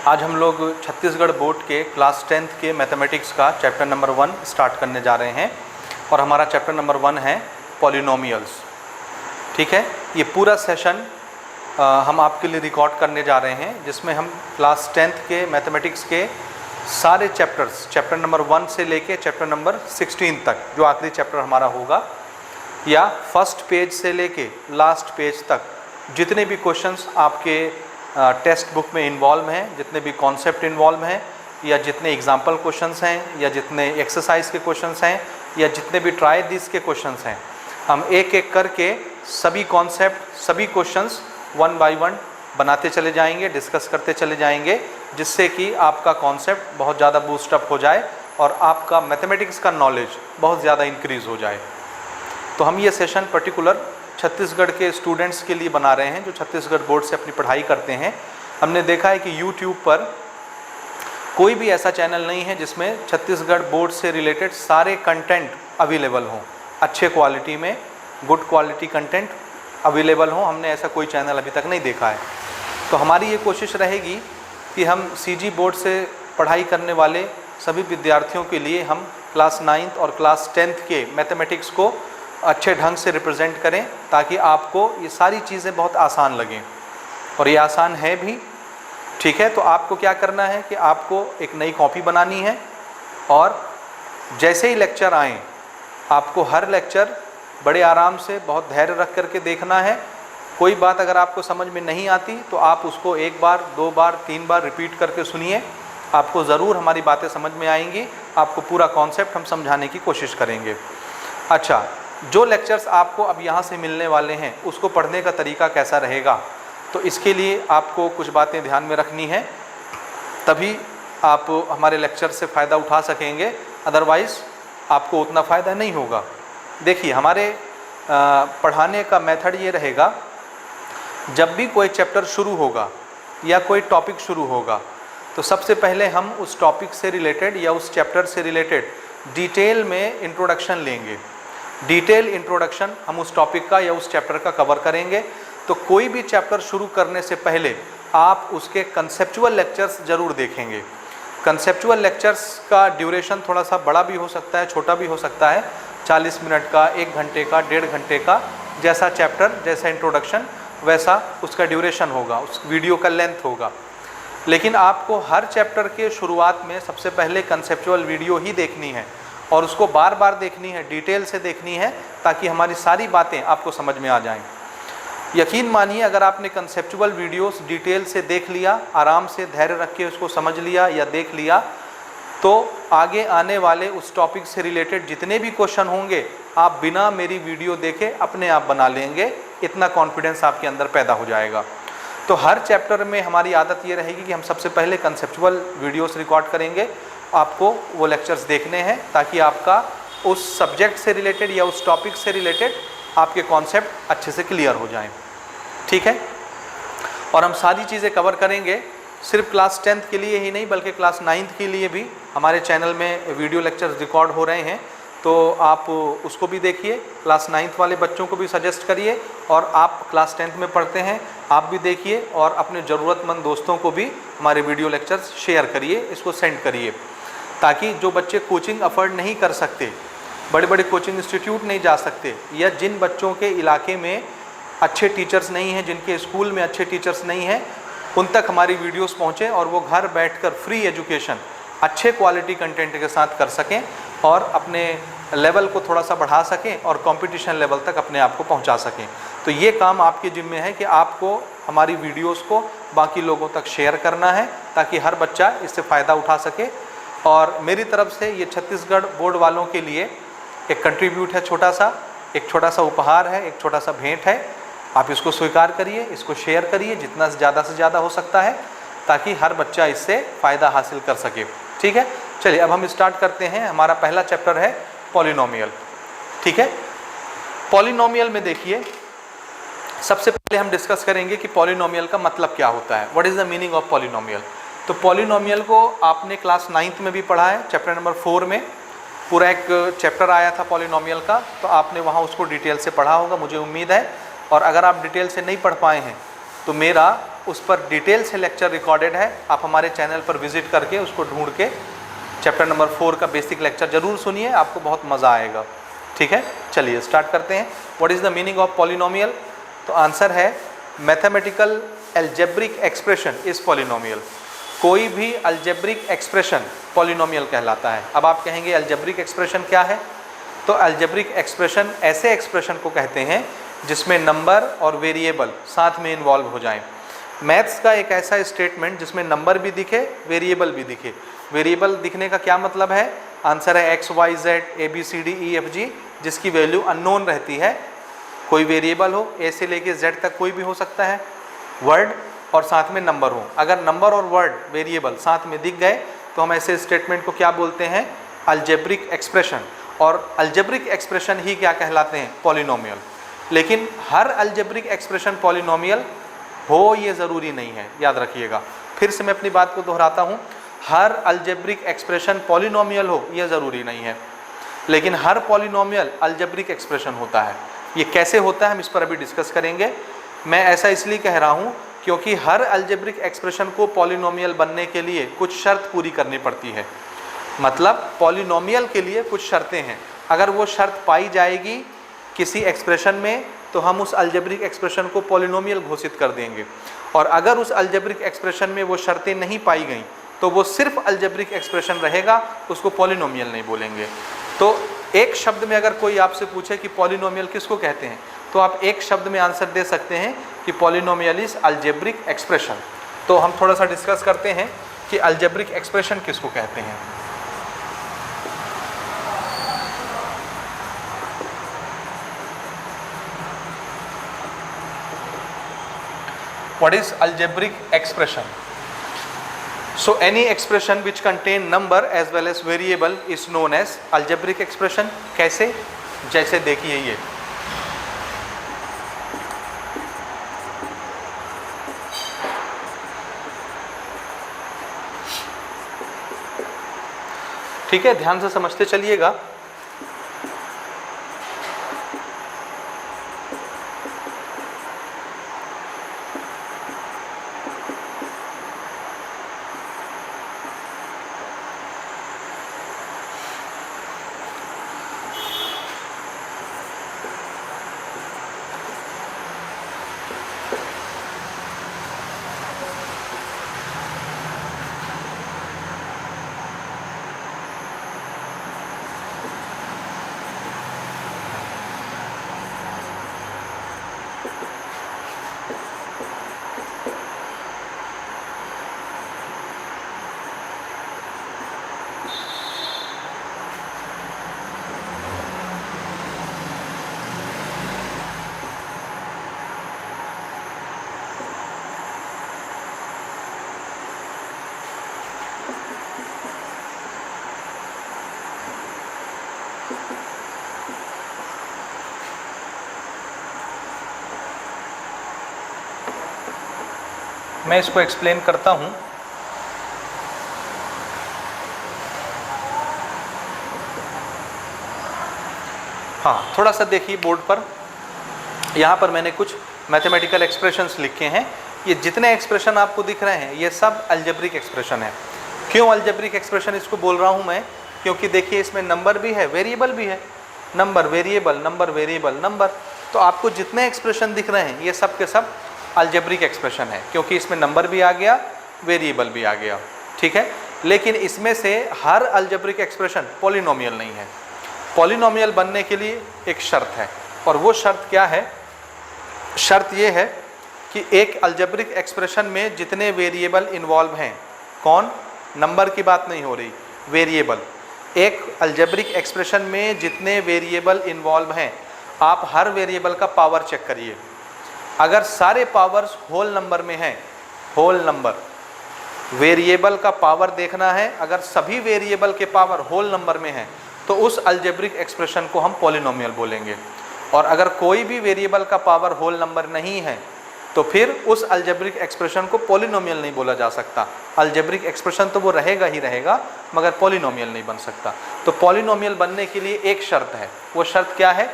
आज हम लोग छत्तीसगढ़ बोर्ड के क्लास 10th के मैथमेटिक्स का चैप्टर नंबर 1 स्टार्ट करने जा रहे हैं और हमारा चैप्टर नंबर 1 है पॉलिनोमियल्स। ठीक है, ये पूरा सेशन हम आपके लिए रिकॉर्ड करने जा रहे हैं जिसमें हम क्लास 10th के मैथमेटिक्स के सारे चैप्टर्स, चैप्टर नंबर 1 से लेके चैप्टर नंबर 16 तक, जो आखिरी चैप्टर हमारा होगा, या फर्स्ट पेज से लेके लास्ट पेज तक जितने भी क्वेश्चंस आपके टेक्स्ट बुक में इन्वॉल्व हैं, जितने भी कॉन्सेप्ट इन्वॉल्व हैं, या जितने एग्जाम्पल क्वेश्चंस हैं, या जितने एक्सरसाइज के क्वेश्चंस हैं, या जितने भी ट्राई दिस के क्वेश्चंस हैं, हम एक एक करके सभी कॉन्सेप्ट, सभी क्वेश्चंस 1 बाय 1 बनाते चले जाएंगे, डिस्कस करते चले जाएंगे, जिससे कि आपका कॉन्सेप्ट बहुत ज़्यादा बूस्टअप हो जाए और आपका मैथमेटिक्स का नॉलेज बहुत ज़्यादा इंक्रीज़ हो जाए। तो हम ये सेशन पर्टिकुलर छत्तीसगढ़ के स्टूडेंट्स के लिए बना रहे हैं जो छत्तीसगढ़ बोर्ड से अपनी पढ़ाई करते हैं। हमने देखा है कि YouTube पर कोई भी ऐसा चैनल नहीं है जिसमें छत्तीसगढ़ बोर्ड से रिलेटेड सारे कंटेंट अवेलेबल हों, अच्छे क्वालिटी में, गुड क्वालिटी कंटेंट अवेलेबल हों। हमने ऐसा कोई चैनल अभी तक नहीं देखा है। तो हमारी ये कोशिश रहेगी कि हम CG बोर्ड से पढ़ाई करने वाले सभी विद्यार्थियों के लिए हम क्लास 9th और क्लास 10th के मैथमेटिक्स को अच्छे ढंग से रिप्रेजेंट करें, ताकि आपको ये सारी चीज़ें बहुत आसान लगें, और ये आसान है भी। ठीक है, तो आपको क्या करना है कि आपको एक नई कॉपी बनानी है और जैसे ही लेक्चर आएँ आपको हर लेक्चर बड़े आराम से बहुत धैर्य रख करके देखना है। कोई बात अगर आपको समझ में नहीं आती तो आप उसको 1 बार, 2 बार, 3 बार रिपीट करके सुनिए, आपको ज़रूर हमारी बातें समझ में आएंगी। आपको पूरा कॉन्सेप्ट हम समझाने की कोशिश करेंगे। अच्छा, जो लेक्चर्स आपको अब यहाँ से मिलने वाले हैं उसको पढ़ने का तरीका कैसा रहेगा, तो इसके लिए आपको कुछ बातें ध्यान में रखनी है, तभी आप हमारे लेक्चर से फ़ायदा उठा सकेंगे, अदरवाइज़ आपको उतना फ़ायदा नहीं होगा। देखिए, हमारे पढ़ाने का मेथड ये रहेगा, जब भी कोई चैप्टर शुरू होगा या कोई टॉपिक शुरू होगा तो सबसे पहले हम उस टॉपिक से रिलेटेड या उस चैप्टर से रिलेटेड डिटेल में इंट्रोडक्शन लेंगे। डिटेल इंट्रोडक्शन हम उस टॉपिक का या उस चैप्टर का कवर करेंगे। तो कोई भी चैप्टर शुरू करने से पहले आप उसके कंसेप्चुअल लेक्चर्स ज़रूर देखेंगे। कंसेप्चुअल लेक्चर्स का ड्यूरेशन थोड़ा सा बड़ा भी हो सकता है, छोटा भी हो सकता है, 40 मिनट का, 1 घंटे का, 1.5 घंटे का, जैसा चैप्टर, जैसा इंट्रोडक्शन वैसा उसका ड्यूरेशन होगा, उस वीडियो का लेंथ होगा। लेकिन आपको हर चैप्टर के शुरुआत में सबसे पहले कंसेप्चुअल वीडियो ही देखनी है और उसको बार बार देखनी है, डिटेल से देखनी है, ताकि हमारी सारी बातें आपको समझ में आ जाएं। यकीन मानिए, अगर आपने कंसेप्चुअल वीडियोस डिटेल से देख लिया, आराम से धैर्य रख के उसको समझ लिया या देख लिया, तो आगे आने वाले उस टॉपिक से रिलेटेड जितने भी क्वेश्चन होंगे आप बिना मेरी वीडियो देखे अपने आप बना लेंगे। इतना कॉन्फिडेंस आपके अंदर पैदा हो जाएगा। तो हर चैप्टर में हमारी आदत ये रहेगी कि हम सबसे पहले कंसेप्चुअल वीडियोस रिकॉर्ड करेंगे, आपको वो लेक्चर्स देखने हैं, ताकि आपका उस सब्जेक्ट से रिलेटेड या उस टॉपिक से रिलेटेड आपके कॉन्सेप्ट अच्छे से क्लियर हो जाएं। ठीक है, और हम सारी चीज़ें कवर करेंगे, सिर्फ क्लास 10th के लिए ही नहीं बल्कि क्लास 9th के लिए भी हमारे चैनल में वीडियो लेक्चर्स रिकॉर्ड हो रहे हैं। तो आप उसको भी देखिए, क्लास 9th वाले बच्चों को भी सजेस्ट करिए, और आप क्लास 10th में पढ़ते हैं आप भी देखिए, और अपने ज़रूरतमंद दोस्तों को भी हमारे वीडियो लेक्चर्स शेयर करिए, इसको सेंड करिए, ताकि जो बच्चे कोचिंग अफोर्ड नहीं कर सकते, बड़े बड़े कोचिंग इंस्टीट्यूट नहीं जा सकते, या जिन बच्चों के इलाके में अच्छे टीचर्स नहीं हैं, जिनके स्कूल में अच्छे टीचर्स नहीं हैं, उन तक हमारी वीडियोस पहुँचें और वो घर बैठकर फ्री एजुकेशन अच्छे क्वालिटी कंटेंट के साथ कर सकें और अपने लेवल को थोड़ा सा बढ़ा सकें और कंपटीशन लेवल तक अपने आप को पहुँचा सकें। तो ये काम आपके जिम्मे है कि आपको हमारी वीडियोस को बाकी लोगों तक शेयर करना है, ताकि हर बच्चा इससे फ़ायदा उठा सके। और मेरी तरफ से ये छत्तीसगढ़ बोर्ड वालों के लिए एक कंट्रीब्यूट है, एक छोटा सा उपहार है, एक छोटा सा भेंट है। आप इसको स्वीकार करिए, इसको शेयर करिए जितना ज़्यादा से ज़्यादा हो सकता है, ताकि हर बच्चा इससे फ़ायदा हासिल कर सके। ठीक है, चलिए अब हम स्टार्ट करते हैं। हमारा पहला चैप्टर है पॉलिनोमियल। ठीक है, पॉलिनोमियल में देखिए, सबसे पहले हम डिस्कस करेंगे कि पॉलिनोमियल का मतलब क्या होता है, what is the meaning of polynomial. तो पॉलिनोमियल को आपने क्लास 9th में भी पढ़ा है, चैप्टर नंबर 4 में पूरा एक चैप्टर आया था पॉलिनोमियल का, तो आपने वहाँ उसको डिटेल से पढ़ा होगा, मुझे उम्मीद है। और अगर आप डिटेल से नहीं पढ़ पाए हैं तो मेरा उस पर डिटेल से लेक्चर रिकॉर्डेड है, आप हमारे चैनल पर विजिट करके उसको ढूंढ के चैप्टर नंबर 4 का बेसिक लेक्चर जरूर सुनिए, आपको बहुत मज़ा आएगा। ठीक है, चलिए स्टार्ट करते हैं। What is the meaning of polynomial? तो आंसर है mathematical algebraic expression is polynomial. कोई भी अलजेब्रिक एक्सप्रेशन पॉलिनोमियल कहलाता है। अब आप कहेंगे अलजेब्रिक एक्सप्रेशन क्या है? तो अलजेब्रिक एक्सप्रेशन ऐसे एक्सप्रेशन को कहते हैं जिसमें नंबर और वेरिएबल साथ में इन्वॉल्व हो जाएं। मैथ्स का एक ऐसा स्टेटमेंट जिसमें नंबर भी दिखे, वेरिएबल भी दिखे। वेरिएबल दिखने का क्या मतलब है? आंसर है X Y Z A B C D E F G, जिसकी वैल्यू अननोन रहती है। कोई वेरिएबल हो, ए से लेके जेड तक कोई भी हो सकता है, वर्ड और साथ में नंबर हो। अगर नंबर और वर्ड वेरिएबल साथ में दिख गए तो हम ऐसे स्टेटमेंट को क्या बोलते हैं? Algebraic expression. और अलजेब्रिक एक्सप्रेशन ही क्या कहलाते हैं? पॉलिनोमियल। लेकिन हर अलजेब्रिक एक्सप्रेशन पॉलिनोमियल हो ये ज़रूरी नहीं है, याद रखिएगा। फिर से मैं अपनी बात को दोहराता हूँ, हर अलजेब्रिक एक्सप्रेशन पॉलिनोमियल हो ये ज़रूरी नहीं है, लेकिन हर पॉलिनोमियल अलजेब्रिक एक्सप्रेशन होता है। ये कैसे होता है हम इस पर अभी डिस्कस करेंगे। मैं ऐसा इसलिए कह रहा हूँ क्योंकि हर अलजेब्रिक एक्सप्रेशन को पॉलिनोमियल बनने के लिए कुछ शर्त पूरी करनी पड़ती है। मतलब पॉलिनोमियल के लिए कुछ शर्तें हैं, अगर वो शर्त पाई जाएगी किसी एक्सप्रेशन में तो हम उस अलजेब्रिक एक्सप्रेशन को पॉलिनोमियल घोषित कर देंगे। और अगर उस अलजेब्रिक एक्सप्रेशन में वो शर्तें नहीं पाई गई तो वो सिर्फ अलजेब्रिक एक्सप्रेशन रहेगा, उसको पॉलिनोमियल नहीं बोलेंगे। तो एक शब्द में अगर कोई आपसे पूछे कि पॉलिनोमियल किसको कहते हैं, तो आप एक शब्द में आंसर दे सकते हैं कि पॉलिनोमियल इज अलजेब्रिक एक्सप्रेशन। तो हम थोड़ा सा डिस्कस करते हैं कि अलजेब्रिक एक्सप्रेशन किसको कहते हैं। What is algebraic expression? So any expression which contain number as well as variable is known as algebraic expression. कैसे? जैसे देखिए ये ठीक है, ध्यान से समझते चलिएगा। मैं इसको एक्सप्लेन करता हूँ। हाँ, थोड़ा सा देखिए बोर्ड पर, यहाँ पर मैंने कुछ मैथमेटिकल एक्सप्रेशंस लिखे हैं। ये जितने एक्सप्रेशन आपको दिख रहे हैं ये सब अलजेब्रिक एक्सप्रेशन है। क्यों अलजेब्रिक एक्सप्रेशन इसको बोल रहा हूँ मैं? क्योंकि देखिए इसमें नंबर भी है, वेरिएबल भी है। Number variable, number variable, number. तो आपको जितने एक्सप्रेशन दिख रहे हैं ये सब के सब अलजेब्रिक एक्सप्रेशन है, क्योंकि इसमें नंबर भी आ गया, वेरिएबल भी आ गया। ठीक है, लेकिन इसमें से हर अलजेब्रिक एक्सप्रेशन पॉलिनोमियल नहीं है। पॉलिनोमियल बनने के लिए एक शर्त है, और वो शर्त क्या है? शर्त ये है कि एक अलजेब्रिक एक्सप्रेशन में जितने वेरिएबल इन्वॉल्व हैं, कौन? नंबर की बात नहीं हो रही, वेरिएबल। एक अलजेब्रिक एक्सप्रेशन में जितने वेरिएबल इन्वॉल्व हैं, आप हर वेरिएबल का पावर चेक करिए। अगर सारे पावर्स होल नंबर में हैं, होल नंबर, वेरिएबल का पावर देखना है, अगर सभी वेरिएबल के पावर होल नंबर में हैं तो उस अलजेब्रिक एक्सप्रेशन को हम पॉलिनोमियल बोलेंगे। और अगर कोई भी वेरिएबल का पावर होल नंबर नहीं है तो फिर उस अलजेब्रिक एक्सप्रेशन को पॉलिनोमियल नहीं बोला जा सकता। अलजेब्रिक एक्सप्रेशन तो वो रहेगा ही रहेगा, मगर पॉलिनोमियल नहीं बन सकता। तो पॉलिनोमियल बनने के लिए एक शर्त है, वो शर्त क्या है?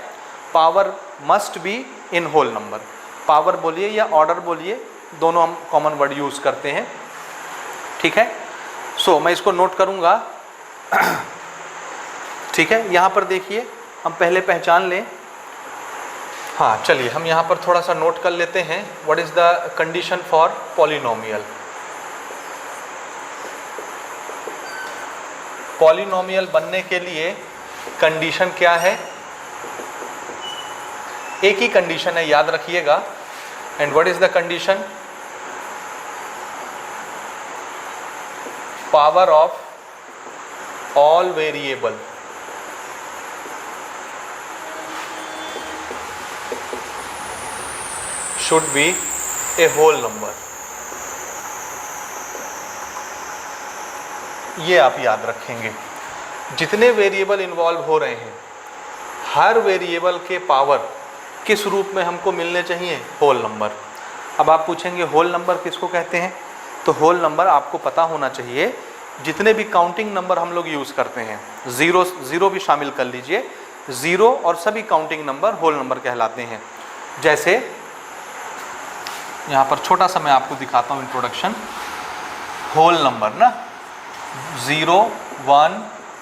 Power must be in whole number. Power बोलिए या ऑर्डर बोलिए, दोनों हम कॉमन वर्ड यूज़ करते हैं, ठीक है। सो मैं इसको नोट करूँगा, ठीक है। यहाँ पर देखिए हम पहले पहचान लें, हाँ चलिए हम यहाँ पर थोड़ा सा नोट कर लेते हैं। What is the condition for polynomial. Polynomial बनने के लिए कंडीशन क्या है? एक ही कंडीशन है, याद रखिएगा। And what is the condition? Power of all variable should be a whole number. ये आप याद रखेंगे। जितने वेरिएबल इन्वॉल्व हो रहे हैं, हर वेरिएबल के पावर किस रूप में हमको मिलने चाहिए? Whole number. अब आप पूछेंगे होल नंबर किसको कहते हैं? तो होल नंबर आपको पता होना चाहिए, जितने भी काउंटिंग नंबर हम लोग यूज़ करते हैं, ज़ीरो भी शामिल कर लीजिए, ज़ीरो और सभी काउंटिंग नंबर होल नंबर कहलाते हैं। जैसे यहाँ पर छोटा सा मैं आपको दिखाता हूँ इंट्रोडक्शन। होल नंबर ना, 0 1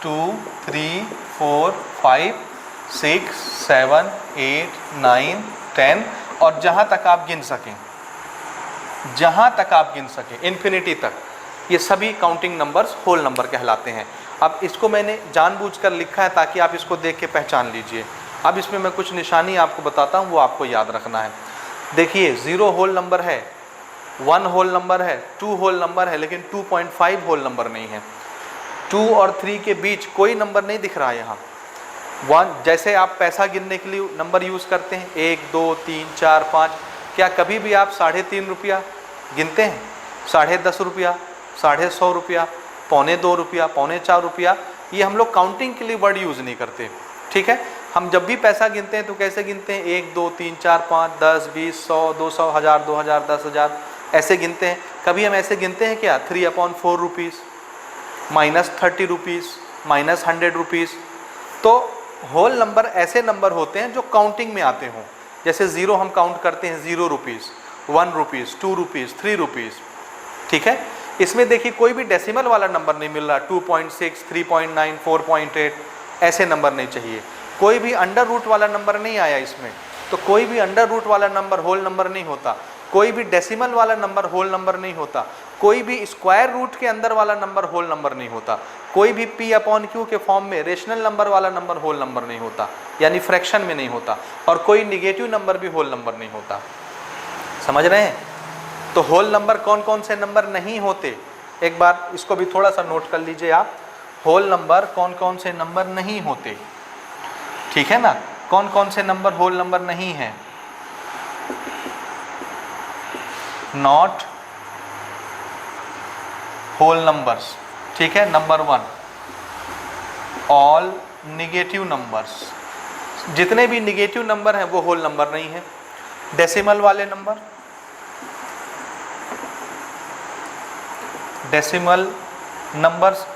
2 3 4 5 6 7 8 9 10 और जहाँ तक आप गिन सकें, इन्फिनिटी तक, ये सभी काउंटिंग नंबर्स होल नंबर कहलाते हैं। अब इसको मैंने जानबूझकर लिखा है ताकि आप इसको देख के पहचान लीजिए। अब इसमें मैं कुछ निशानी आपको बताता हूँ, वो आपको याद रखना है। देखिए 0 होल नंबर है, 1 होल नंबर है, 2 होल नंबर है, लेकिन 2.5 होल नंबर नहीं है। 2 और 3 के बीच कोई नंबर नहीं दिख रहा है यहाँ। 1 जैसे आप पैसा गिनने के लिए नंबर यूज़ करते हैं, 1 2 3 4 5, क्या कभी भी आप 3.5 रुपया गिनते हैं? 10.5 रुपया, 150 रुपया, 2.25 रुपया, 4.25 रुपया, ये हम लोग काउंटिंग के लिए वर्ड यूज़ नहीं करते, ठीक है। हम जब भी पैसा गिनते हैं तो कैसे गिनते हैं? 1 2 3 4 5 10 20 100 200 1000 2000 10,000 ऐसे गिनते हैं। कभी हम ऐसे गिनते हैं क्या? 3/4 रुपीज़, -30 रुपीज़, -100 रुपीज़। तो होल नंबर ऐसे नंबर होते हैं जो काउंटिंग में आते हों। जैसे 0 हम काउंट करते हैं 0 रुपीज़, 1 रुपीज़, 2 रुपीज़, 3 रुपीज़, ठीक है। इसमें देखिए कोई भी डेसिमल वाला नंबर नहीं मिल रहा, 2.6 3.9 4.8 ऐसे नंबर नहीं चाहिए। कोई भी अंडर रूट वाला नंबर नहीं आया इसमें, तो कोई भी अंडर रूट वाला नंबर होल नंबर नहीं होता। कोई भी डेसिमल वाला नंबर होल नंबर नहीं होता। कोई भी स्क्वायर रूट के अंदर वाला नंबर होल नंबर नहीं होता। कोई भी P/Q के फॉर्म में रेशनल नंबर वाला नंबर होल नंबर नहीं होता, यानी फ्रैक्शन में नहीं होता। और कोई निगेटिव नंबर भी होल नंबर नहीं होता। समझ रहे हैं? तो होल नंबर कौन कौन से नंबर नहीं होते, एक बार इसको भी थोड़ा सा नोट कर लीजिए आप। होल नंबर कौन कौन से नंबर नहीं होते, ठीक है ना। कौन कौन से नंबर होल नंबर नहीं हैं? नॉट होल नंबर्स, ठीक है। Number 1, all negative numbers. जितने भी निगेटिव नंबर हैं वो होल नंबर नहीं है। डेसिमल वाले नंबर, डेसिमल नंबर्स,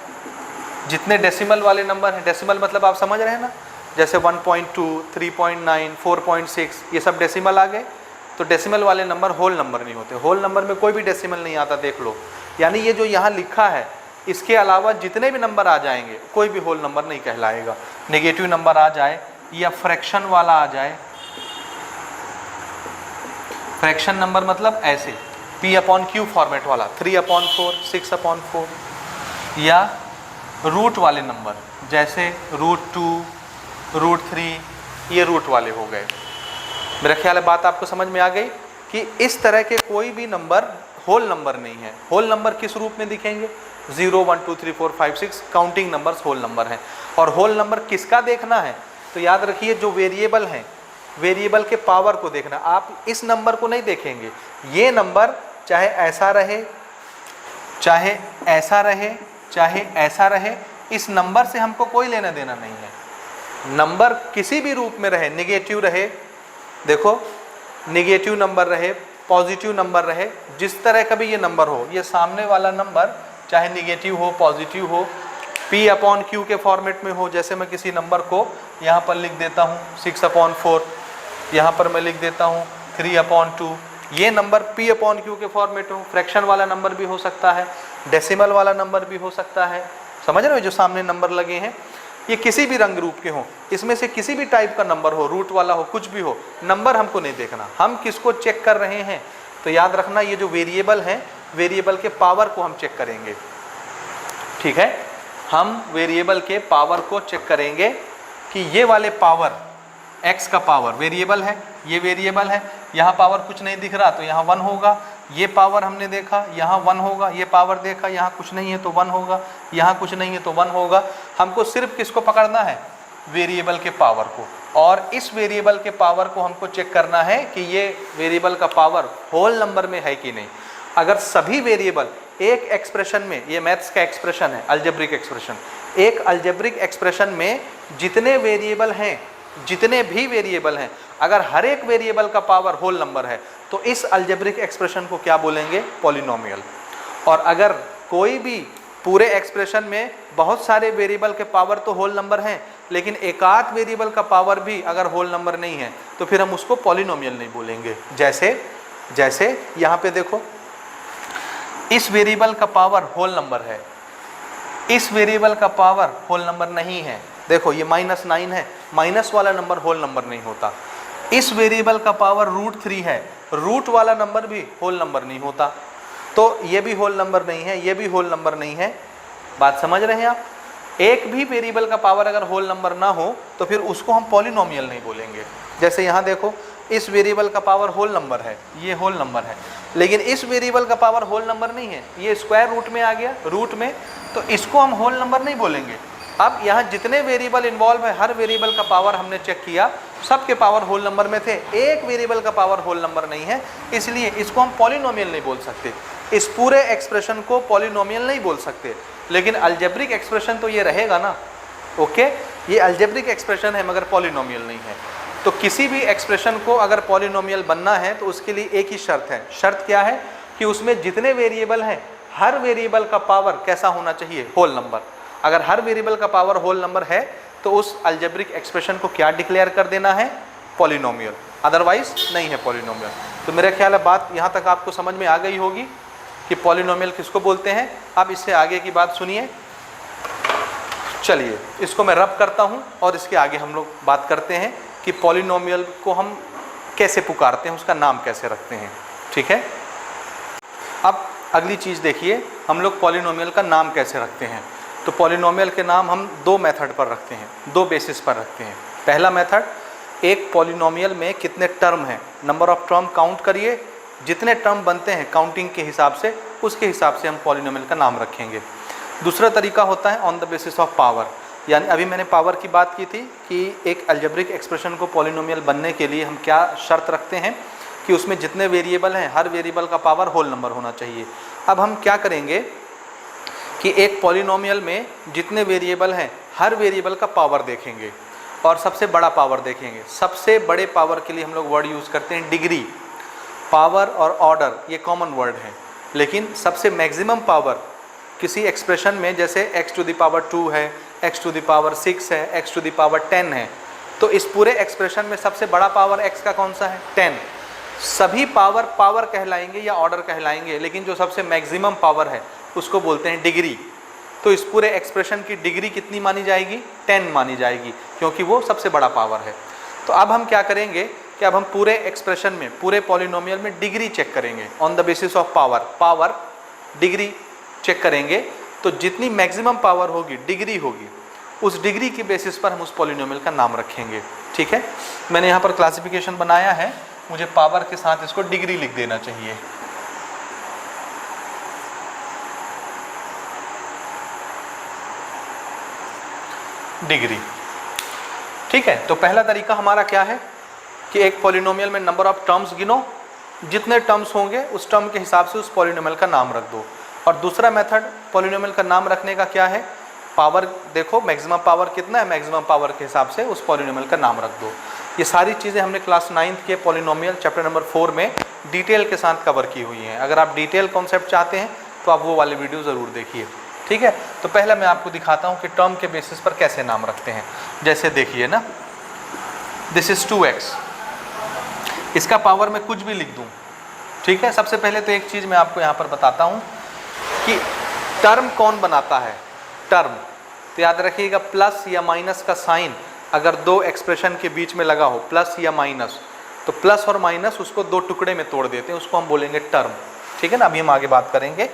जितने डेसिमल वाले नंबर हैं, डेसिमल मतलब आप समझ रहे हैं ना, जैसे 1.2 3.9 4.6 ये सब डेसिमल आ गए। तो डेसिमल वाले नंबर होल नंबर नहीं होते। होल नंबर में कोई भी डेसिमल नहीं आता, देख लो। यानी ये जो यहाँ लिखा है, इसके अलावा जितने भी नंबर आ जाएंगे कोई भी होल नंबर नहीं कहलाएगा। नेगेटिव नंबर आ जाए या फ्रैक्शन वाला आ जाए, फ्रैक्शन नंबर मतलब ऐसे P/Q फॉर्मेट वाला, 3/4 6/4, या रूट वाले नंबर जैसे √2 √3, ये रूट वाले हो गए। मेरा ख्याल है बात आपको समझ में आ गई कि इस तरह के कोई भी नंबर होल नंबर नहीं है। होल नंबर किस रूप में दिखेंगे? 0 1 2 3 4 5 6 काउंटिंग नंबर्स होल नंबर हैं। और होल नंबर किसका देखना है? तो याद रखिए जो वेरिएबल हैं, वेरिएबल के पावर को देखना। आप इस नंबर को नहीं देखेंगे। ये नंबर चाहे ऐसा रहे, चाहे ऐसा रहे, चाहे ऐसा रहे, इस नंबर से हमको कोई लेना देना नहीं है। नंबर किसी भी रूप में रहे, निगेटिव रहे, देखो निगेटिव नंबर रहे, पॉजिटिव नंबर रहे, जिस तरह का भी ये नंबर हो, ये सामने वाला नंबर चाहे निगेटिव हो पॉजिटिव हो, P/Q के फॉर्मेट में हो। जैसे मैं किसी नंबर को यहाँ पर लिख देता हूँ 6/4, यहाँ पर मैं लिख देता हूँ 3/2, ये नंबर p अपॉन q के फॉर्मेट हो, फ्रैक्शन वाला नंबर भी हो सकता है, डेसिमल वाला नंबर भी हो सकता है। समझ रहे हो जो सामने नंबर लगे हैं, ये किसी भी रंग रूप के हों, इसमें से किसी भी टाइप का नंबर हो, रूट वाला हो, कुछ भी हो, नंबर हमको नहीं देखना। हम किसको चेक कर रहे हैं, तो याद रखना ये जो वेरिएबल हैं, वेरिएबल के पावर को हम चेक करेंगे। ठीक है, हम वेरिएबल के पावर को चेक करेंगे कि ये वाले पावर, x का पावर वेरिएबल है, ये वेरिएबल है, यहाँ पावर कुछ नहीं दिख रहा तो यहाँ 1 होगा, ये पावर हमने देखा यहाँ 1 होगा, ये पावर देखा यहाँ कुछ नहीं है तो 1 होगा, यहाँ कुछ नहीं है तो 1 होगा। हमको सिर्फ किसको पकड़ना है, वेरिएबल के पावर को, और इस वेरिएबल के पावर को हमको चेक करना है कि ये वेरिएबल का पावर होल नंबर में है कि नहीं। अगर सभी वेरिएबल एक एक्सप्रेशन में, ये मैथ्स का एक्सप्रेशन है, अलजेब्रिक एक्सप्रेशन, एक अलजेब्रिक एक्सप्रेशन में जितने वेरिएबल हैं, जितने भी वेरिएबल हैं, अगर हर एक वेरिएबल का पावर होल नंबर है तो इस अलजेब्रिक एक्सप्रेशन को क्या बोलेंगे, पॉलिनोमियल। और अगर कोई भी पूरे एक्सप्रेशन में बहुत सारे वेरिएबल के पावर तो होल नंबर हैं, लेकिन एकाध वेरिएबल का पावर भी अगर होल नंबर नहीं है तो फिर हम उसको पॉलिनोमियल नहीं बोलेंगे। जैसे यहाँ पे देखो, इस वेरिएबल का पावर होल नंबर है, इस वेरिएबल का पावर होल नंबर नहीं है। देखो ये -9 है, माइनस वाला नंबर होल नंबर नहीं होता। इस वेरिएबल का पावर √3 है, रूट वाला नंबर भी होल नंबर नहीं होता। तो ये भी होल नंबर नहीं है, ये भी होल नंबर नहीं है। बात समझ रहे हैं आप? एक भी वेरिएबल का पावर अगर होल नंबर ना हो तो फिर उसको हम पॉलिनोमियल नहीं बोलेंगे। जैसे यहाँ देखो, इस वेरिएबल का पावर होल नंबर है, ये होल नंबर है, लेकिन इस वेरिएबल का पावर होल नंबर नहीं है, ये स्क्वायर रूट में आ गया, रूट में, तो इसको हम होल नंबर नहीं बोलेंगे। अब यहाँ जितने वेरिएबल इन्वॉल्व है, हर वेरिएबल का पावर हमने चेक किया, सबके पावर होल नंबर में थे, एक वेरिएबल का पावर होल नंबर नहीं है, इसलिए इसको हम पॉलिनोमियल नहीं बोल सकते। इस पूरे एक्सप्रेशन को पॉलिनोमियल नहीं बोल सकते, लेकिन अलजेब्रिक एक्सप्रेशन तो ये रहेगा ना। ओके, ये अलजेब्रिक एक्सप्रेशन है मगर पॉलिनोमियल नहीं है। तो किसी भी एक्सप्रेशन को अगर पॉलिनोमियल बनना है तो उसके लिए एक ही शर्त है। शर्त क्या है कि उसमें जितने वेरिएबल हैं, हर वेरिएबल का पावर कैसा होना चाहिए, होल नंबर। अगर हर वेरिएबल का पावर होल नंबर है तो उस अलजेब्रिक एक्सप्रेशन को क्या डिक्लेयर कर देना है, पॉलिनोमियल, अदरवाइज नहीं है पॉलिनोमियल। तो मेरा ख्याल है बात यहाँ तक आपको समझ में आ गई होगी कि पॉलिनोमियल किसको बोलते हैं। अब इससे आगे की बात सुनिए। चलिए इसको मैं रब करता हूँ और इसके आगे हम लोग बात करते हैं कि पॉलिनोमियल को हम कैसे पुकारते हैं, उसका नाम कैसे रखते हैं। ठीक है, अब अगली चीज़ देखिए, हम लोग पॉलिनोमियल का नाम कैसे रखते हैं। तो पॉलिनोमियल के नाम हम दो मेथड पर रखते हैं, दो बेसिस पर रखते हैं। पहला मेथड, एक पॉलिनोमियल में कितने टर्म हैं, नंबर ऑफ टर्म काउंट करिए, जितने टर्म बनते हैं काउंटिंग के हिसाब से, उसके हिसाब से हम पॉलिनोमियल का नाम रखेंगे। दूसरा तरीका होता है on the basis of power, यानी अभी मैंने पावर की बात की थी कि एक अलजेब्रिक एक्सप्रेशन को पॉलिनोमियल बनने के लिए हम क्या शर्त रखते हैं कि उसमें जितने वेरिएबल हैं, हर वेरिएबल का पावर होल नंबर होना चाहिए। अब हम क्या करेंगे कि एक पॉलिनोमियल में जितने वेरिएबल हैं, हर वेरिएबल का पावर देखेंगे और सबसे बड़ा पावर देखेंगे। सबसे बड़े पावर के लिए हम लोग वर्ड यूज़ करते हैं डिग्री। पावर और ऑर्डर ये कॉमन वर्ड हैं, लेकिन सबसे मैक्सिमम पावर किसी एक्सप्रेशन में, जैसे x⁻2 है, x⁻6 है, x⁻10 है, तो इस पूरे एक्सप्रेशन में सबसे बड़ा पावर x का कौन सा है, 10। सभी पावर कहलाएंगे या ऑर्डर कहलाएंगे, लेकिन जो सबसे मैक्सिमम पावर है उसको बोलते हैं डिग्री। तो इस पूरे एक्सप्रेशन की डिग्री कितनी मानी जाएगी, 10 मानी जाएगी, क्योंकि वो सबसे बड़ा पावर है। तो अब हम क्या करेंगे कि अब हम पूरे एक्सप्रेशन में, पूरे पॉलिनोमियल में डिग्री चेक करेंगे on the basis of power degree check करेंगे। तो जितनी मैक्सिमम पावर होगी, डिग्री होगी, उस डिग्री की बेसिस पर हम उस पॉलिनोमियल का नाम रखेंगे। ठीक है, मैंने यहाँ पर क्लासिफिकेशन बनाया है, मुझे पावर के साथ इसको डिग्री लिख देना चाहिए। डिग्री, ठीक है। तो पहला तरीका हमारा क्या है कि एक पॉलिनोमियल में नंबर ऑफ टर्म्स गिनो, जितने टर्म्स होंगे उस टर्म के हिसाब से उस पॉलिनोमियल का नाम रख दो। और दूसरा मेथड पॉलिनोमियल का नाम रखने का क्या है, पावर देखो, मैक्सिमम पावर कितना है, मैक्सिमम पावर के हिसाब से उस पॉलिनोमियल का नाम रख दो। ये सारी चीज़ें हमने क्लास 9th के पॉलिनोमियल चैप्टर नंबर 4 में डिटेल के साथ कवर की हुई हैं। अगर आप डिटेल कॉन्सेप्ट चाहते हैं तो आप वो वाले वीडियो ज़रूर देखिए। ठीक है, तो पहले मैं आपको दिखाता हूँ कि टर्म के बेसिस पर कैसे नाम रखते हैं। जैसे देखिए ना, दिस इज़ 2x, इसका पावर मैं कुछ भी लिख दूँ, ठीक है, सबसे पहले तो एक चीज़ मैं आपको यहाँ पर बताता हूँ कि टर्म कौन बनाता है। टर्म तो याद रखिएगा, प्लस या माइनस का साइन अगर दो एक्सप्रेशन के बीच में लगा हो, प्लस या माइनस, तो प्लस और माइनस उसको दो टुकड़े में तोड़ देते हैं, उसको हम बोलेंगे टर्म। ठीक है ना, अभी हम आगे बात करेंगे।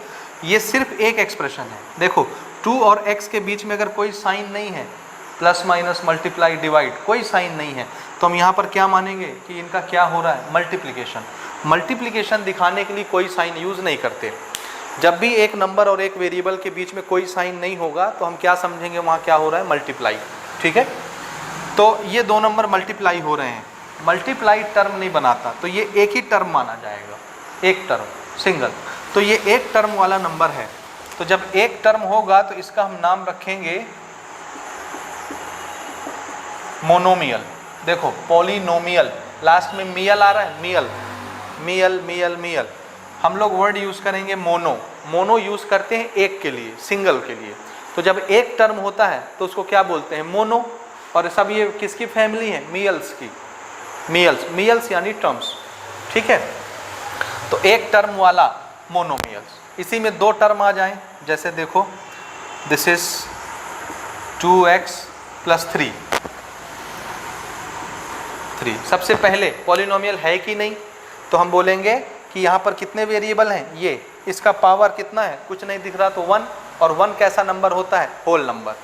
ये सिर्फ एक एक्सप्रेशन है। देखो 2 और x के बीच में अगर कोई साइन नहीं है, प्लस माइनस मल्टीप्लाई डिवाइड, कोई साइन नहीं है, तो हम यहाँ पर क्या मानेंगे कि इनका क्या हो रहा है, मल्टीप्लिकेशन। मल्टीप्लिकेशन दिखाने के लिए कोई साइन यूज़ नहीं करते। जब भी एक नंबर और एक वेरिएबल के बीच में कोई साइन नहीं होगा तो हम क्या समझेंगे, वहाँ क्या हो रहा है, मल्टीप्लाई। ठीक है, तो ये दो नंबर मल्टीप्लाई हो रहे हैं, मल्टीप्लाई टर्म नहीं बनाता, तो ये एक ही टर्म माना जाएगा, एक टर्म, सिंगल। तो ये एक टर्म वाला नंबर है। तो जब एक टर्म होगा तो इसका हम नाम रखेंगे मोनोमियल। देखो पॉलिनोमियल, लास्ट में मियल आ रहा है, मियल, मियल मियल मियल, हम लोग वर्ड यूज़ करेंगे मोनो। मोनो यूज़ करते हैं एक के लिए, सिंगल के लिए। तो जब एक टर्म होता है तो उसको क्या बोलते हैं, मोनो। और सब ये किसकी फैमिली है, मियल्स की। मियल्स, मियल्स यानी टर्म्स। ठीक है, तो एक टर्म वाला मोनोमियल्स। इसी में दो टर्म आ जाएं, जैसे देखो दिस इज 2x + 3। सबसे पहले पॉलिनोमियल है कि नहीं, तो हम बोलेंगे कि यहाँ पर कितने वेरिएबल हैं, ये, इसका पावर कितना है, कुछ नहीं दिख रहा, तो 1। और 1 कैसा नंबर होता है, होल नंबर।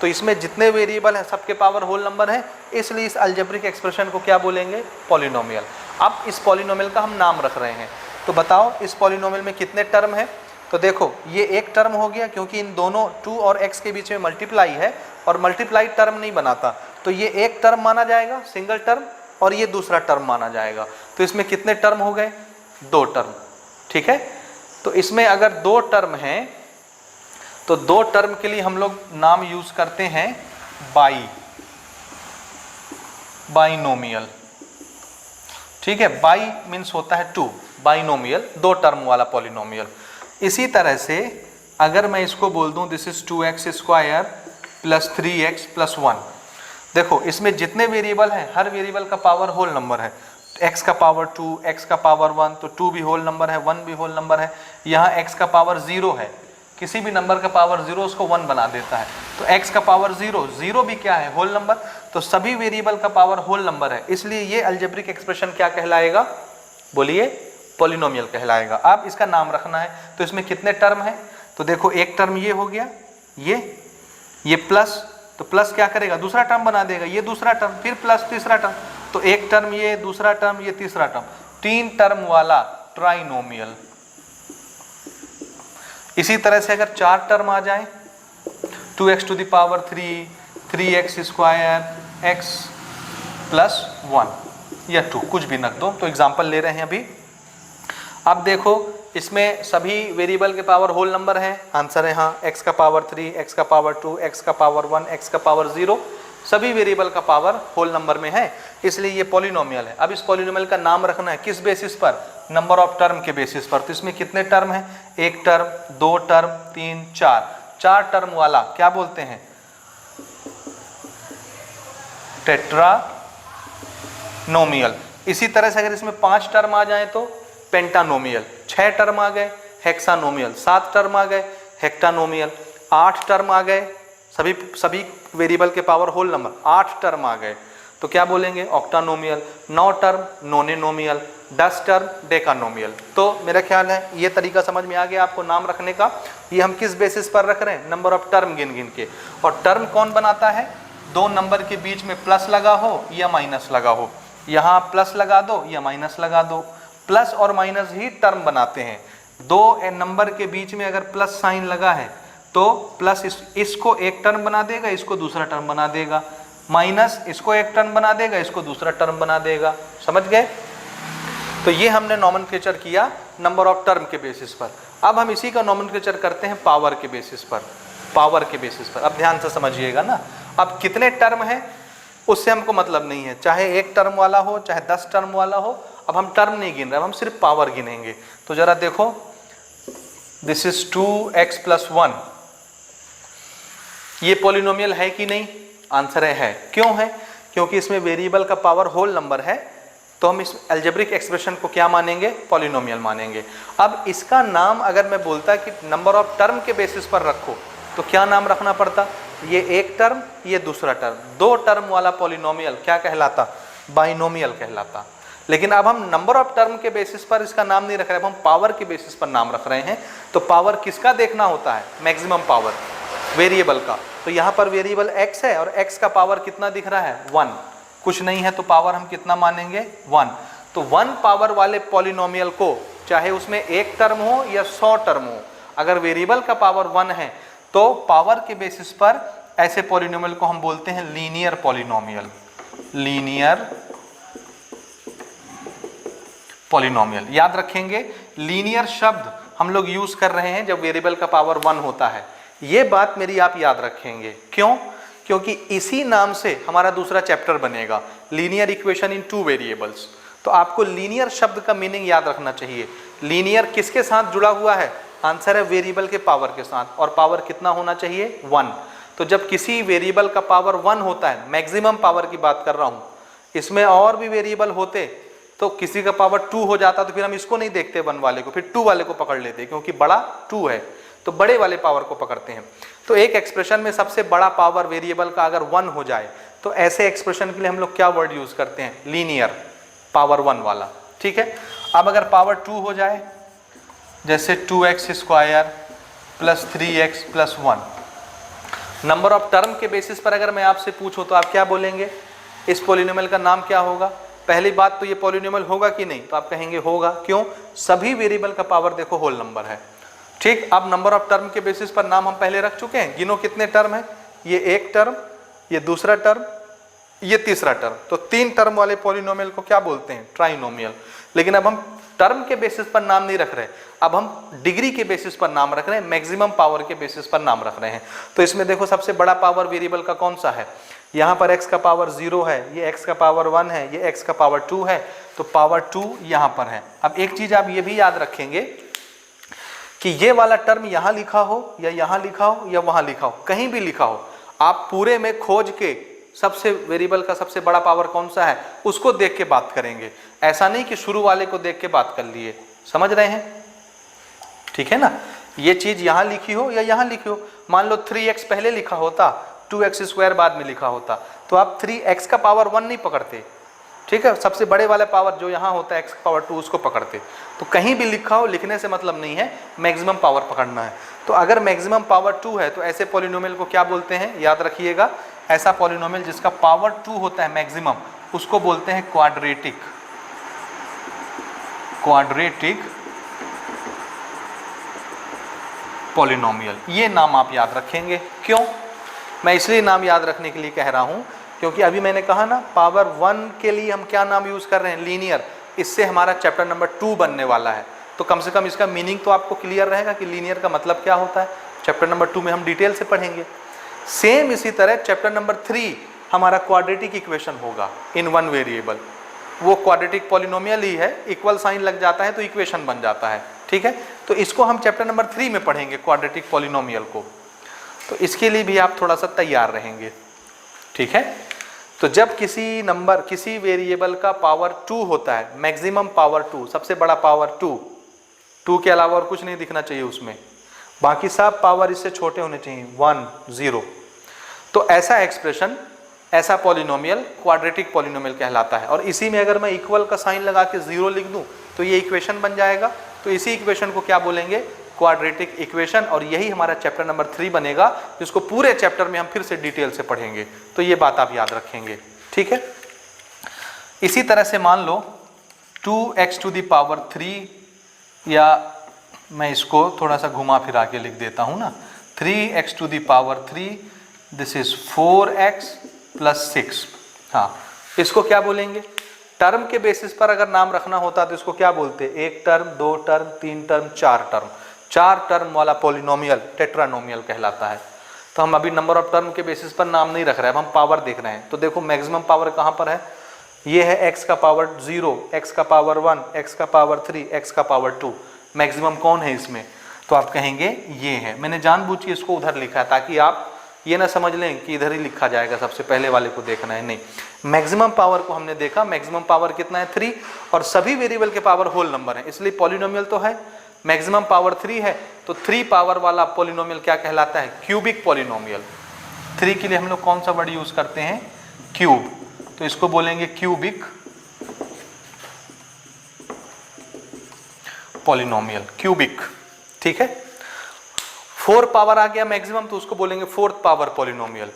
तो इसमें जितने वेरिएबल हैं सबके पावर होल नंबर है, इसलिए इस अलजेब्रिक एक्सप्रेशन को क्या बोलेंगे, पॉलिनोमियल। अब इस पॉलिनोमियल का हम नाम रख रहे हैं। तो बताओ इस पॉलिनोमियल में कितने टर्म है। तो देखो ये एक टर्म हो गया, क्योंकि इन दोनों 2 और x के बीच में मल्टीप्लाई है, और मल्टीप्लाई टर्म नहीं बनाता, तो ये एक टर्म माना जाएगा, सिंगल टर्म, और ये दूसरा टर्म माना जाएगा। तो इसमें कितने टर्म हो गए, 2 टर्म। ठीक है, तो इसमें अगर 2 टर्म हैं तो 2 टर्म के लिए हम लोग नाम यूज करते हैं बाइनोमियल। ठीक है, बाई मीन्स होता है 2, बाइनोमियल 2 टर्म वाला पॉलिनोमियल। इसी तरह से अगर मैं इसको बोल दूं दिस इज 2x² + 3x + 1, देखो इसमें जितने वेरिएबल हैं हर वेरिएबल का पावर होल नंबर है। x का पावर 2, x का पावर 1, तो 2 भी होल नंबर है, 1 भी होल नंबर है। यहाँ x का पावर 0 है, किसी भी नंबर का पावर 0 उसको 1 बना देता है, तो x का पावर 0, 0 भी क्या है, होल नंबर। तो सभी वेरिएबल का पावर होल नंबर है, इसलिए ये अलजेब्रिक एक्सप्रेशन क्या कहलाएगा, बोलिए, पॉलिनोमियल कहलाएगा। अब इसका नाम रखना है, तो इसमें कितने टर्म है, तो देखो एक टर्म ये हो गया, ये प्लस, तो प्लस क्या करेगा, दूसरा टर्म बना देगा, ये दूसरा टर्म, फिर प्लस तीसरा टर्म, तो एक टर्म ये, दूसरा टर्म ये, तीसरा टर्म, 3 टर्म वाला ट्राइनोमियल। इसी तरह से अगर 4 टर्म आ जाए, 2x⁻3, 3x² x + 1 या 2, कुछ भी रख दो, तो एग्जाम्पल ले रहे हैं अभी। अब देखो इसमें सभी वेरिएबल के पावर होल नंबर है, आंसर है हाँ, x का पावर 3, x का पावर 2, x का पावर 1, x का पावर 0, सभी वेरिएबल का पावर होल नंबर में है, इसलिए ये पॉलिनोमियल है। अब इस पॉलिनोमियल का नाम रखना है किस बेसिस पर, नंबर ऑफ टर्म के बेसिस पर। तो इसमें कितने टर्म है, एक टर्म, 2 टर्म, 3, 4 टर्म वाला क्या बोलते हैं, टेट्रानोमियल। इसी तरह से अगर इसमें 5 टर्म आ जाए तो पेंटानोमियल, 6 टर्म आ गए हेक्सानोमियल, 7 टर्म आ गए हेक्टानोमियल, 8 टर्म आ गए, सभी वेरिएबल के पावर होल नंबर 8 टर्म आ गए तो क्या बोलेंगे, ऑक्टानोमियल। 9 टर्म नोनेनोमियल, 10 टर्म डेकानोमियल। तो मेरा ख्याल है ये तरीका समझ में आ गया आपको नाम रखने का। ये हम किस बेसिस पर रख रहे हैं, नंबर ऑफ टर्म गिन गिन के। और टर्म कौन बनाता है, 2 नंबर के बीच में प्लस लगा हो या माइनस लगा हो, यहाँ प्लस लगा दो या माइनस लगा दो, प्लस और माइनस ही टर्म बनाते हैं। 2 नंबर के बीच में अगर प्लस साइन लगा है तो प्लस इसको एक टर्म बना देगा, इसको दूसरा टर्म बना देगा, माइनस इसको एक टर्म बना देगा, इसको दूसरा टर्म बना देगा। समझ गए? तो ये हमने नॉमेनक्लेचर किया नंबर ऑफ टर्म के बेसिस पर। अब हम इसी का नॉमेनक्लेचर करते हैं पावर के बेसिस पर, पावर के बेसिस पर। अब ध्यान से समझिएगा ना, अब कितने टर्म है उससे हमको मतलब नहीं है, चाहे एक टर्म वाला हो चाहे 10 टर्म वाला हो। अब हम टर्म नहीं गिन रहे, हम सिर्फ पावर गिनेंगे। तो जरा देखो, दिस इज 2x + 1, ये पॉलिनोमियल है कि नहीं, आंसर है। क्यों है? क्योंकि इसमें वेरिएबल का पावर होल नंबर है, तो हम इस अलजेब्रिक एक्सप्रेशन को क्या मानेंगे, पॉलिनोमियल मानेंगे। अब इसका नाम अगर मैं बोलता कि नंबर ऑफ टर्म के बेसिस पर रखो तो क्या नाम रखना पड़ता, ये एक टर्म ये दूसरा टर्म, दो टर्म वाला पॉलिनोमियल क्या कहलाता, बाइनोमियल कहलाता। लेकिन अब हम नंबर ऑफ टर्म के बेसिस पर इसका नाम नहीं रख रहे, अब हम पावर के बेसिस पर नाम रख रहे हैं। तो पावर किसका देखना होता है, मैक्सिमम पावर वेरिएबल का। तो यहाँ पर वेरिएबल x है और x का पावर कितना दिख रहा है, 1, कुछ नहीं है तो पावर हम कितना मानेंगे, 1। तो 1 पावर वाले पॉलिनोमियल को चाहे उसमें एक टर्म हो या 100 टर्म हो, अगर वेरिएबल का पावर 1 है तो पावर के बेसिस पर ऐसे पॉलिनोमियल को हम बोलते हैं लीनियर पॉलिनोमियल, लीनियर पॉलिनोमियल। याद रखेंगे लीनियर शब्द हम लोग यूज कर रहे हैं जब वेरिएबल का पावर 1 होता है, ये बात मेरी आप याद रखेंगे। क्यों, क्योंकि इसी नाम से हमारा दूसरा चैप्टर बनेगा, लीनियर इक्वेशन इन 2 वेरिएबल्स। तो आपको लीनियर शब्द का मीनिंग याद रखना चाहिए। लीनियर किसके साथ जुड़ा हुआ है, आंसर है वेरिएबल के पावर के साथ, और पावर कितना होना चाहिए, 1। तो जब किसी वेरिएबल का पावर 1 होता है, मैक्सिमम पावर की बात कर रहा हूं, इसमें और भी वेरिएबल होते तो किसी का पावर 2 हो जाता तो फिर हम इसको नहीं देखते 1 वाले को, फिर 2 वाले को पकड़ लेते, क्योंकि बड़ा 2 है तो बड़े वाले पावर को पकड़ते हैं। तो एक एक्सप्रेशन में सबसे बड़ा पावर वेरिएबल का अगर 1 हो जाए तो ऐसे एक्सप्रेशन के लिए हम लोग क्या वर्ड यूज करते हैं, लीनियर, पावर 1 वाला। ठीक है, अब अगर पावर 2 हो जाए, जैसे 2x² + 3x + 1, number of term के बेसिस पर अगर मैं आपसे पूछूं तो आप क्या बोलेंगे, इस पॉलिनोमियल का नाम क्या होगा। पहली बात तो ये पॉलिनोमियल होगा कि नहीं, तो आप कहेंगे होगा। क्यों, सभी वेरिएबल का पावर देखो होल नंबर है। ठीक, अब नंबर ऑफ टर्म के बेसिस पर नाम हम पहले रख चुके हैं, गिनो कितने टर्म है, ये एक टर्म, ये दूसरा टर्म, ये तीसरा टर्म। तो 3 टर्म वाले पॉलिनोमियल को क्या बोलते हैं, ट्राइनोमियल। लेकिन अब हम टर्म के बेसिस पर नाम नहीं रख रहे, अब हम डिग्री के बेसिस पर नाम रख रहे हैं, मैक्सिमम पावर के बेसिस पर नाम रख रहे हैं। तो इसमें देखो सबसे बड़ा पावर वेरिएबल का कौन सा है, यहाँ पर x का पावर 0 है, ये x का पावर 1 है, ये x का पावर 2 है, तो पावर 2 यहाँ पर है। अब एक चीज आप ये भी याद रखेंगे कि ये वाला टर्म यहाँ लिखा हो या यहाँ लिखा हो या वहाँ लिखा हो, कहीं भी लिखा हो, आप पूरे में खोज के सबसे वेरिएबल का सबसे बड़ा पावर कौन सा है उसको देख के बात करेंगे। ऐसा नहीं कि शुरू वाले को देख के बात कर लिए, समझ रहे हैं, ठीक है ना। ये चीज यहाँ लिखी हो या यहाँ लिखी हो, मान लो 3x पहले लिखा होता, 2x² बाद में लिखा होता, तो आप 3x का पावर 1 नहीं पकड़ते, ठीक है, सबसे बड़े वाला पावर जो यहाँ होता है x का पावर 2 उसको पकड़ते। तो कहीं भी लिखा हो, लिखने से मतलब नहीं है, मैक्सिमम पावर पकड़ना है। तो अगर मैक्सिमम पावर 2 है तो ऐसे पॉलिनोमियल को क्या बोलते हैं, याद रखिएगा, ऐसा पॉलिनोमियल जिसका पावर 2 होता है मैक्सिमम, उसको बोलते हैं क्वाड्रेटिक, क्वाड्रेटिक पॉलिनोमियल। ये नाम आप याद रखेंगे। क्यों, मैं इसलिए नाम याद रखने के लिए कह रहा हूं क्योंकि अभी मैंने कहा ना पावर 1 के लिए हम क्या नाम यूज कर रहे हैं, लीनियर। इससे हमारा चैप्टर नंबर 2 बनने वाला है, तो कम से कम इसका मीनिंग तो आपको क्लियर रहेगा कि लीनियर का मतलब क्या होता है। चैप्टर नंबर 2 में हम डिटेल से पढ़ेंगे। सेम इसी तरह चैप्टर नंबर 3 हमारा क्वाड्रेटिक इक्वेशन होगा इन 1 वेरिएबल। वो क्वाड्रेटिक पॉलिनोमियल ही है, इक्वल साइन लग जाता है तो इक्वेशन बन जाता है, ठीक है। तो इसको हम चैप्टर नंबर 3 में पढ़ेंगे, क्वाड्रेटिक पॉलिनोमियल को। तो इसके लिए भी आप थोड़ा सा तैयार रहेंगे, ठीक है। तो जब किसी नंबर, किसी वेरिएबल का पावर 2 होता है, मैक्सिमम पावर 2, सबसे बड़ा पावर 2 के अलावा और कुछ नहीं दिखना चाहिए उसमें, बाकी सब पावर इससे छोटे होने चाहिए, 1, 0। तो ऐसा एक्सप्रेशन, ऐसा पॉलिनोमियल क्वाड्रेटिक पॉलिनोमियल कहलाता है। और इसी में अगर मैं इक्वल का साइन लगा के 0 लिख दूं तो ये इक्वेशन बन जाएगा। तो इसी इक्वेशन को क्या बोलेंगे, क्वाड्रेटिक इक्वेशन। और यही हमारा चैप्टर नंबर 3 बनेगा, जिसको पूरे चैप्टर में हम फिर से डिटेल से पढ़ेंगे। तो ये बात आप याद रखेंगे, ठीक है। इसी तरह से मान लो 2x⁻3, या मैं इसको थोड़ा सा घुमा फिरा के लिख देता हूं ना, 3x⁻3, दिस इज 4x + 6। हाँ, इसको क्या बोलेंगे, टर्म के बेसिस पर अगर नाम रखना होता तो इसको क्या बोलते, एक term, 2 term, 3 term, 4 term. 4 term वाला पॉलिनोमियल टेट्रानोमियल कहलाता है। तो हम अभी नंबर ऑफ टर्म के बेसिस पर नाम नहीं रख रहे हैं, अब हम पावर देख रहे हैं। तो देखो मैक्सिमम पावर कहाँ पर है, ये है x का पावर 0, x का पावर 1, x का पावर 3, x का पावर 2। मैक्सिमम कौन है इसमें, तो आप कहेंगे ये है। मैंने जानबूझ के इसको उधर लिखा है ताकि आप ये ना समझ लें कि इधर ही लिखा जाएगा, सबसे पहले वाले को देखना है, नहीं। मैक्सिमम पावर को हमने देखा, मैक्सिमम पावर कितना है 3, और सभी वेरिएबल के पावर होल नंबर है, इसलिए पॉलिनोमियल तो है। मैक्सिमम पावर 3 है तो 3 पावर वाला पॉलिनोमियल क्या कहलाता है? Cubic polynomial. 3 के लिए हम लोग कौन सा वर्ड यूज करते हैं? क्यूब, तो इसको बोलेंगे क्यूबिक पॉलिनोमियल, क्यूबिक, ठीक है। 4 पावर आ गया मैक्सिमम तो उसको बोलेंगे 4th power polynomial.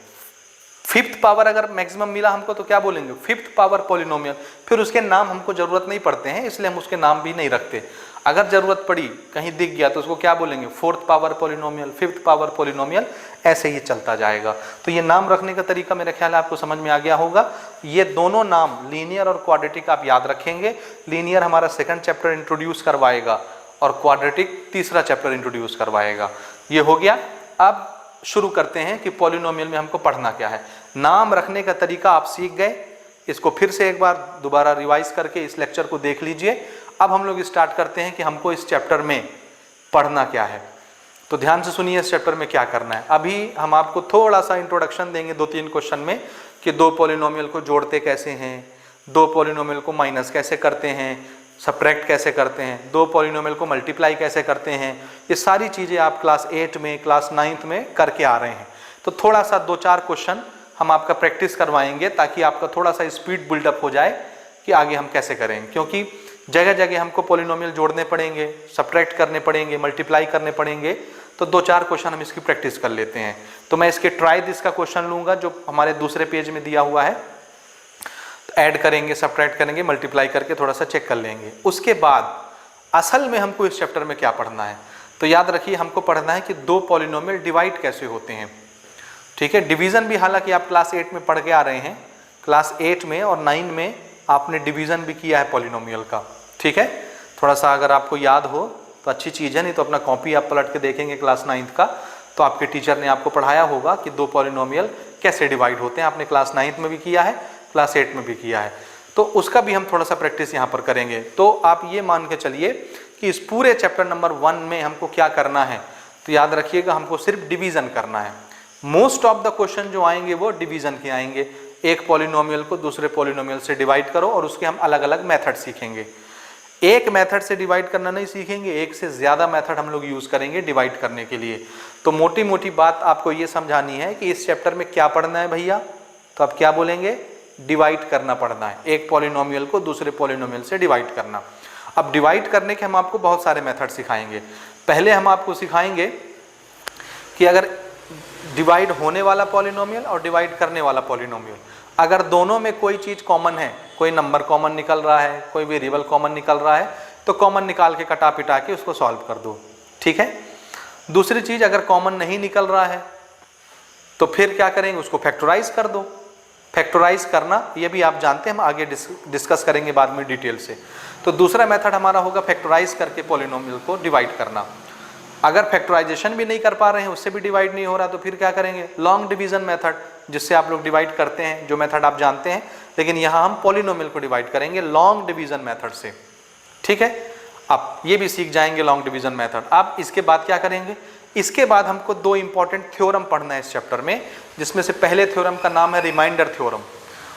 5th power अगर मैक्सिमम मिला हमको तो क्या बोलेंगे? 5th power polynomial. फिर उसके नाम हमको जरूरत नहीं पड़ते हैं, इसलिए हम उसके नाम भी नहीं रखते। अगर जरूरत पड़ी, कहीं दिख गया तो उसको क्या बोलेंगे? 4th power polynomial, 5th power polynomial, ऐसे ही चलता जाएगा। तो ये नाम रखने का तरीका मेरे ख्याल है आपको समझ में आ गया होगा। ये दोनों नाम लीनियर और क्वाड्रेटिक आप याद रखेंगे। लीनियर हमारा सेकंड चैप्टर इंट्रोड्यूस करवाएगा और क्वाड्रेटिक तीसरा चैप्टर इंट्रोड्यूस करवाएगा। ये हो गया। अब शुरू करते हैं कि पॉलिनोमियल में हमको पढ़ना क्या है। नाम रखने का तरीका आप सीख गए, इसको फिर से एक बार दोबारा रिवाइज करके इस लेक्चर को देख लीजिए। अब हम लोग स्टार्ट करते हैं कि हमको इस चैप्टर में पढ़ना क्या है। तो ध्यान से सुनिए इस चैप्टर में क्या करना है। अभी हम आपको थोड़ा सा इंट्रोडक्शन देंगे 2-3 क्वेश्चन में कि 2 पॉलिनोमियल को जोड़ते कैसे हैं, 2 पॉलिनोमियल को माइनस कैसे करते हैं, सब्ट्रैक्ट कैसे करते हैं, 2 पॉलिनोमियल को मल्टीप्लाई कैसे करते हैं। ये सारी चीज़ें आप क्लास 8 में, क्लास 9th में करके आ रहे हैं। तो थोड़ा सा 2-4 क्वेश्चन हम आपका प्रैक्टिस करवाएंगे ताकि आपका थोड़ा सा स्पीड बिल्डअप हो जाए कि आगे हम कैसे करें, क्योंकि जगह जगह हमको पॉलिनोमियल जोड़ने पड़ेंगे, सब्ट्रैक्ट करने पड़ेंगे, मल्टीप्लाई करने पड़ेंगे। तो 2-4 क्वेश्चन हम इसकी प्रैक्टिस कर लेते हैं। तो मैं इसके ट्राई दिस का क्वेश्चन लूँगा जो हमारे दूसरे पेज में दिया हुआ है, ऐड करेंगे, सब्ट्रैक्ट करेंगे, मल्टीप्लाई करके थोड़ा सा चेक कर लेंगे। उसके बाद असल में हमको इस चैप्टर में क्या पढ़ना है, तो याद रखिए हमको पढ़ना है कि 2 पॉलिनोमियल डिवाइड कैसे होते हैं, ठीक है। डिवीज़न भी हालांकि आप क्लास 8 में पढ़ के आ रहे हैं, क्लास 8 में और 9 में आपने डिवीज़न भी किया है पॉलिनोमियल का, ठीक है। थोड़ा सा अगर आपको याद हो तो अच्छी चीज़ है, नहीं तो अपना कॉपी आप पलट के देखेंगे क्लास 9th का, तो आपके टीचर ने आपको पढ़ाया होगा कि 2 पॉलिनोमियल कैसे डिवाइड होते हैं। आपने क्लास 9th में भी किया है, क्लास 8 में भी किया है, तो उसका भी हम थोड़ा सा प्रैक्टिस यहाँ पर करेंगे। तो आप ये मान के चलिए कि इस पूरे चैप्टर नंबर 1 में हमको क्या करना है, तो याद रखिएगा हमको सिर्फ डिवीज़न करना है। मोस्ट ऑफ द क्वेश्चन जो आएंगे वो डिवीज़न के आएंगे। एक पॉलिनोमियल को दूसरे पॉलिनोमियल से डिवाइड करो और उसके हम अलग अलग मेथड सीखेंगे। एक मेथड से डिवाइड करना नहीं सीखेंगे, एक से ज़्यादा मेथड हम लोग यूज़ करेंगे डिवाइड करने के लिए। तो मोटी मोटी बात आपको ये समझानी है कि इस चैप्टर में क्या पढ़ना है भैया, तो आप क्या बोलेंगे? डिवाइड करना पड़ना है, एक पॉलिनोमियल को दूसरे पॉलिनोमियल से डिवाइड करना। अब डिवाइड करने के हम आपको बहुत सारे मेथड सिखाएंगे। पहले हम आपको सिखाएंगे कि अगर डिवाइड होने वाला पॉलिनोमियल और डिवाइड करने वाला पॉलिनोमियल, अगर दोनों में कोई चीज़ कॉमन है, कोई नंबर कॉमन निकल रहा है, कोई वेरिएबल कॉमन निकल रहा है, तो कॉमन निकाल के कटा पिटा के उसको सॉल्व कर दो, ठीक है। दूसरी चीज़, अगर कॉमन नहीं निकल रहा है तो फिर क्या करेंगे? उसको फैक्टराइज कर दो। फैक्टराइज करना ये भी आप जानते हैं, हम आगे डिस्कस करेंगे बाद में डिटेल से। तो दूसरा मेथड हमारा होगा फैक्टराइज करके पॉलिनोमियल को डिवाइड करना। अगर फैक्टराइजेशन भी नहीं कर पा रहे हैं, उससे भी डिवाइड नहीं हो रहा, तो फिर क्या करेंगे? लॉन्ग डिवीजन मेथड, जिससे आप लोग डिवाइड करते हैं, जो मेथड आप जानते हैं, लेकिन यहाँ हम पॉलिनोमियल को डिवाइड करेंगे लॉन्ग डिवीजन मेथड से, ठीक है। आप ये भी सीख जाएंगे लॉन्ग डिवीजन मेथड। आप इसके बाद क्या करेंगे? इसके बाद हमको 2 इंपॉर्टेंट थ्योरम पढ़ना है इस चैप्टर में, जिसमें से पहले थ्योरम का नाम है रिमाइंडर थ्योरम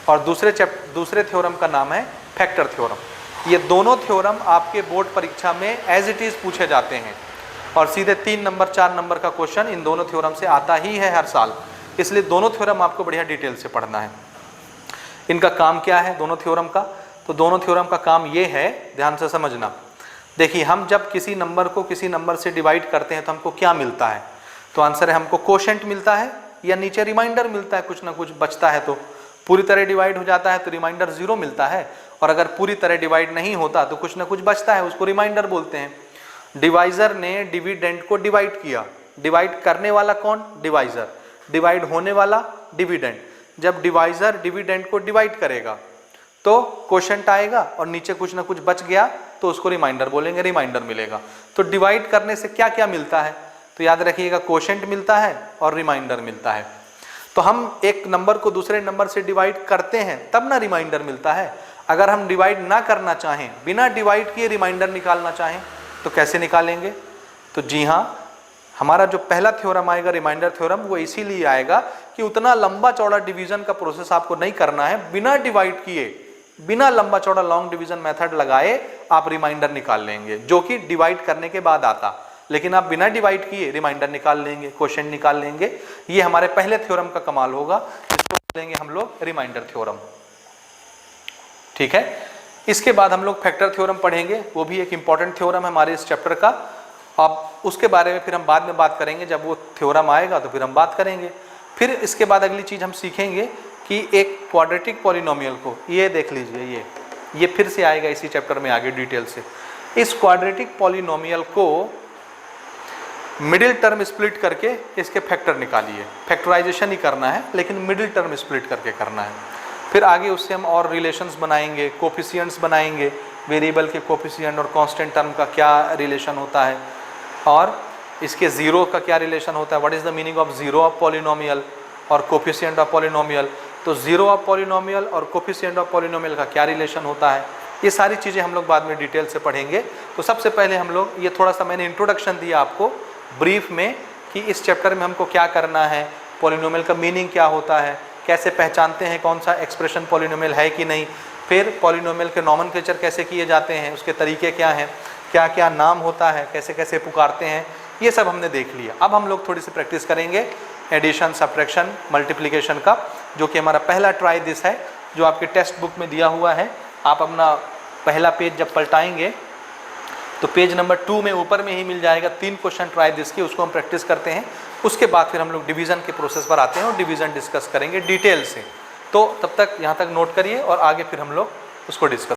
और दूसरे थ्योरम का नाम है फैक्टर थ्योरम। ये दोनों थ्योरम आपके बोर्ड परीक्षा में एज इट इज़ पूछे जाते हैं और सीधे 3 नंबर 4 नंबर का क्वेश्चन इन दोनों थ्योरम से आता ही है हर साल, इसलिए दोनों थ्योरम आपको बढ़िया डिटेल से पढ़ना है। इनका काम क्या है दोनों थ्योरम का? तो दोनों थ्योरम का काम ये है, ध्यान से समझना। देखिए, हम जब किसी नंबर को किसी नंबर से डिवाइड करते हैं तो हमको क्या मिलता है? तो आंसर है हमको कोशेंट मिलता है या नीचे रिमाइंडर मिलता है, कुछ ना कुछ बचता है। तो पूरी तरह डिवाइड हो जाता है तो रिमाइंडर 0 मिलता है, और अगर पूरी तरह डिवाइड नहीं होता तो कुछ ना कुछ बचता है, उसको रिमाइंडर बोलते हैं। डिवाइजर ने डिविडेंड को डिवाइड किया, डिवाइड करने वाला कौन? डिवाइजर। डिवाइड होने वाला डिविडेंड। जब डिवाइजर डिविडेंड को डिवाइड करेगा तो कोशेंट आएगा और नीचे कुछ ना कुछ बच गया तो उसको रिमाइंडर बोलेंगे, रिमाइंडर मिलेगा। तो डिवाइड करने से क्या क्या मिलता है? तो याद रखिएगा, कोशेंट मिलता है और रिमाइंडर मिलता है। तो हम एक नंबर को दूसरे नंबर से डिवाइड करते हैं तब ना रिमाइंडर मिलता है। अगर हम डिवाइड ना करना चाहें, बिना डिवाइड किए रिमाइंडर निकालना चाहें, तो कैसे निकालेंगे? तो जी हाँ, हमारा जो पहला थ्योरम आएगा रिमाइंडर थ्योरम, वो इसीलिए आएगा कि उतना लंबा चौड़ा डिवीजन का प्रोसेस आपको नहीं करना है। बिना डिवाइड किए, बिना लंबा चौड़ा लॉन्ग डिवीजन मेथड लगाए आप रिमाइंडर निकाल लेंगे, जो कि डिवाइड करने के बाद आता। लेकिन आप बिना डिवाइड किए रिमाइंडर निकाल लेंगे, क्वोशिएंट निकाल लेंगे। ये हमारे पहले थ्योरम का कमाल होगा, इसको बोलेंगे हम लोग रिमाइंडर थ्योरम। ठीक है, इसके बाद हम लोग फैक्टर थ्योरम पढ़ेंगे, वो भी एक इंपॉर्टेंट थ्योरम है हमारे इस चैप्टर का। अब उसके बारे में फिर हम बाद में बात करेंगे, जब वो थ्योरम आएगा तो फिर हम बात करेंगे। फिर इसके बाद अगली चीज़ हम सीखेंगे कि एक क्वाड्रेटिक पॉलिनोमियल को, ये देख लीजिए, ये फिर से आएगा इसी चैप्टर में आगे डिटेल से। इस क्वाड्रेटिक पॉलिनोमियल को मिडिल टर्म स्प्लिट करके इसके फैक्टर निकालिए। फैक्टराइजेशन ही करना है, लेकिन मिडिल टर्म स्प्लिट करके करना है। फिर आगे उससे हम और रिलेशंस बनाएंगे, कोफिशिएंट्स बनाएंगे, वेरिएबल के कोफिशिएंट और कांस्टेंट टर्म का क्या रिलेशन होता है, और इसके ज़ीरो का क्या रिलेशन होता है, what is the meaning of zero of polynomial और कोफिशिएंट ऑफ पॉलिनोमियल। तो ज़ीरो ऑफ पॉलिनोमियल और कोफिशिएंट ऑफ पॉलिनोमियल का क्या रिलेशन होता है, ये सारी चीज़ें हम लोग बाद में डिटेल से पढ़ेंगे। तो सबसे पहले हम लोग, ये थोड़ा सा मैंने इंट्रोडक्शन दिया आपको ब्रीफ में कि इस चैप्टर में हमको क्या करना है, पॉलिनोमियल का मीनिंग क्या होता है, कैसे पहचानते हैं कौन सा एक्सप्रेशन पॉलिनोमियल है कि नहीं, फिर पॉलिनोमियल के नॉमेनक्लेचर कैसे किए जाते हैं, उसके तरीके क्या हैं, क्या क्या नाम होता है, कैसे कैसे पुकारते हैं, ये सब हमने देख लिया। अब हम लोग थोड़ी सी प्रैक्टिस करेंगे एडिशन, सब्ट्रैक्शन, मल्टीप्लिकेशन का, जो कि हमारा पहला ट्राई दिस है, जो आपके टेक्स्ट बुक में दिया हुआ है। आप अपना पहला पेज जब पलटाएंगे तो पेज नंबर 2 में ऊपर में ही मिल जाएगा 3 क्वेश्चन ट्राई दिस के, उसको हम प्रैक्टिस करते हैं। उसके बाद फिर हम लोग डिवीज़न के प्रोसेस पर आते हैं और डिवीज़न डिस्कस करेंगे डिटेल से। तो तब तक यहाँ तक नोट करिए और आगे फिर हम लोग उसको डिस्कस